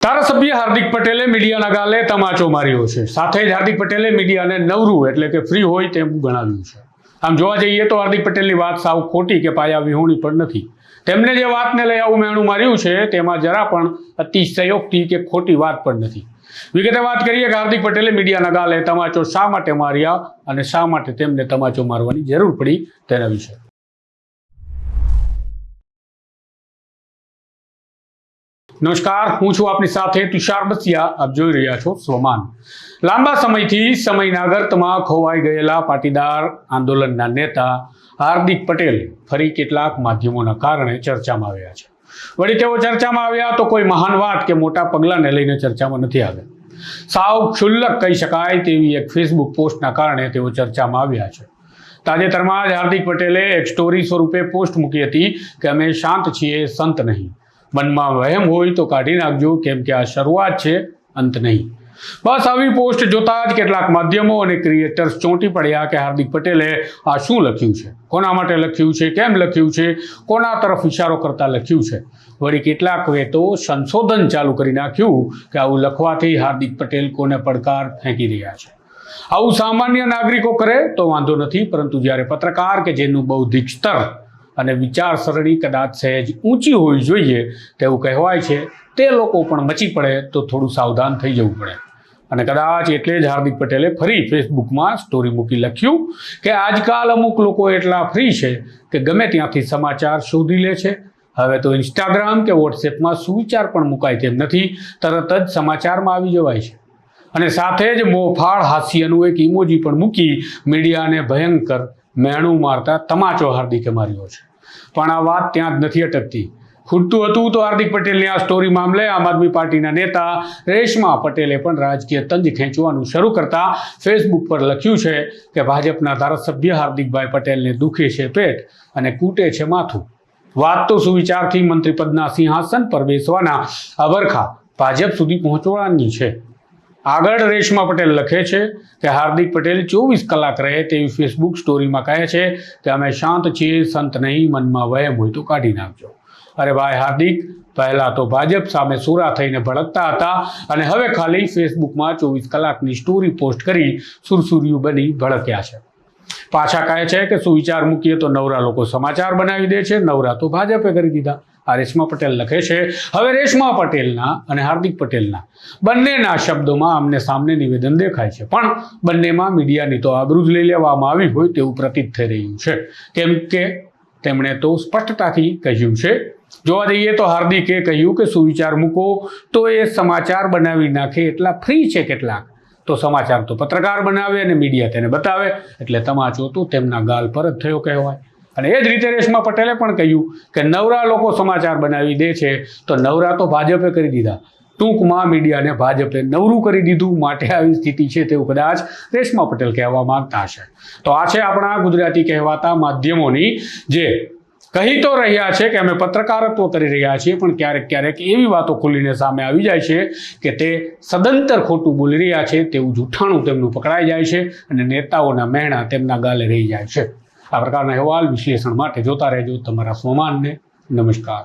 ધારાસભ્ય હાર્દિક પટેલે મીડિયાના ગાલે તમાચો માર્યો છે. સાથે જ હાર્દિક પટેલે મીડિયાને નવરું એટલે કે ફ્રી હોય તેમ ગણાવ્યું છે. આમ જોવા જઈએ તો હાર્દિક પટેલની વાત સાવ ખોટી કે પાયા વિહોણી પણ નથી. તેમને જે વાતને લઈ આવું મેણું માર્યું છે તેમાં જરા પણ અતિશયોક્તિ કે ખોટી વાત પણ નથી. વિગતે વાત કરીએ કે હાર્દિક પટેલે મીડિયાના ગાલે તમાચો શા માટે માર્યા અને શા માટે તેમને તમાચો મારવાની જરૂર પડી તેના વિશે. નમસ્કાર, હું છું આપની સાથે તુષાર બસિયા. આપ જોઈ રહ્યા છો સ્વમાન. લાંબા સમયથી સમયના ગર્તમાં ખોવાઈ ગયેલા પાટીદાર આંદોલનના નેતા હાર્દિક પટેલ ફરી કેટલાક માધ્યમોના કારણે ચર્ચામાં આવ્યા છે. વળી તેઓ ચર્ચામાં આવ્યા તો કોઈ મહાન વાત કે મોટા પગલાંને લઈને ચર્ચામાં નથી આવ્યા. સાવ ક્ષુલ્લક કહી શકાય તેવી એક ફેસબુક પોસ્ટના કારણે તેઓ ચર્ચામાં આવ્યા છે. તાજેતરમાં જ હાર્દિક પટેલે એક સ્ટોરી સ્વરૂપે પોસ્ટ મૂકી હતી કે અમે શાંત છીએ, સંત નહીં. મનમાં વહેમ હોય તો કાઢી નાખજો, કેમ કે આ શરૂઆત છે, અંત નહીં. બસ આવી પોસ્ટ જોતા જ કેટલાક માધ્યમો અને ક્રિએટર્સ ચોંટી પડ્યા કે હાર્દિક પટેલે આ શું લખ્યું છે, કોના માટે લખ્યું છે, કેમ લખ્યું છે, કોના તરફ ઇશારો કરતા લખ્યું છે. વળી કેટલાકએ તો સંશોધન ચાલુ કરી નાખ્યું કે આવું લખવાથી હાર્દિક પટેલ કોને પડકાર ફેંકી રહ્યા છે. આવું સામાન્ય નાગરિકો કરે તો વાંધો નથી, પરંતુ જ્યારે પત્રકાર કે જેનું બૌદ્ધિક સ્તર અને વિચારસરણી કદાચ સહેજ ઊંચી હોવી જોઈએ તેવું કહેવાય છે, તે લોકો પણ મચી પડે તો થોડું સાવધાન થઈ જવું પડે. અને કદાચ એટલે જ હાર્દિક પટેલે ફરી ફેસબુકમાં સ્ટોરી મૂકી લખ્યું કે આજકાલ અમુક લોકો એટલા ફ્રી છે કે ગમે ત્યાંથી સમાચાર શોધી લે છે. હવે તો ઇન્સ્ટાગ્રામ કે વોટ્સએપમાં સુવિચાર પણ મુકાય તેમ નથી, તરત જ સમાચારમાં આવી જવાય છે. અને સાથે જ મોફાળ હાસ્યનું એક ઇમોજી પણ મૂકી મીડિયાને ભયંકર મેણું મારતા તમાચો હાર્દિકે માર્યો છે. પણ આ વાત ત્યાં જ નથી અટકતી. ખૂટતું હતું તો હાર્દિક પટેલની આ સ્ટોરી મામલે આમ આદમી પાર્ટીના નેતા રેશમા પટેલે પણ રાજકીય તંજ ખેંચવાનું શરૂ કરતા ફેસબુક પર લખ્યું છે કે ભાજપના ધારાસભ્ય હાર્દિકભાઈ પટેલને દુખે છે પેટ અને કૂટે છે માથું. વાત તો સુવિચારથી મંત્રીપદના સિંહાસન પર બેસવાના અબરખા ભાજપ સુધી પહોંચવાની છે. આગળ રેશમા પટેલ લખે છે કે હાર્દિક પટેલ 24 કલાક રહે તેવી ફેસબુક સ્ટોરીમાં કહે છે કે અમે શાંત છીએ, સંત નહીં. મનમાં વહેમ હોય તો કાઢી નાખજો. અરે ભાઈ હાર્દિક, પહેલા તો ભાજપ સામે સુરા થઈને ભડકતા હતા અને હવે ખાલી ફેસબુકમાં 24 કલાકની સ્ટોરી પોસ્ટ કરી સુરસુર્યું બની ભડક્યા છે. પાછા કહે છે કે સુવિચાર મૂકીએ તો નવરા લોકો સમાચાર બનાવી દે છે, નવરા તો ભાજપે કરી દીધા. આ રેશમા પટેલ લખે છે. હવે રેશમા પટેલના અને હાર્દિક પટેલના બંનેના શબ્દોમાં આમને સામને નિવેદન દેખાય છે, પણ બંનેમાં મીડિયાની તો આબરૂ જ લઈ લેવામાં આવી હોય તેવું પ્રતીત થઈ રહ્યું છે, કેમ કે તેમણે તો સ્પષ્ટતાથી કહ્યું છે. જોવા જઈએ તો હાર્દિકે કહ્યું કે સુવિચાર મૂકો તો એ સમાચાર બનાવી નાખે એટલા ફ્રી છે કેટલાક. તો સમાચાર તો પત્રકાર બનાવે અને મીડિયા તેને બતાવે, એટલે તમાચો તો તેમના ગાલ પર જ થયો કહેવાય. અને એ જ રીતે રેશમા પટેલે પણ કહ્યું કે નવરા લોકો સમાચાર બનાવી દે છે તો નવરા તો ભાજપે કરી દીધા. ટૂંકમાં મીડિયાને ભાજપે નવરું કરી દીધું, માટે આવી સ્થિતિ છે તેવું કદાચ રેશમા પટેલ કહેવા માંગતા હશે. તો આ છે આપણા ગુજરાતી કહેવાતા માધ્યમોની જે કહી તો રહ્યા છે કે અમે પત્રકારત્વ કરી રહ્યા છીએ, પણ ક્યારેક ક્યારેક એવી વાતો ખુલીને સામે આવી જાય છે કે તે સદંતર ખોટું બોલી રહ્યા છે તેવું જૂઠાણું તેમનું પકડાઈ જાય છે અને નેતાઓના મહેણા તેમના ગાલે રહી જાય છે. આ પ્રકારના અહેવાલ વિશ્લેષણ માટે જોતા રહેજો તમારા સ્વમાનને. નમસ્કાર.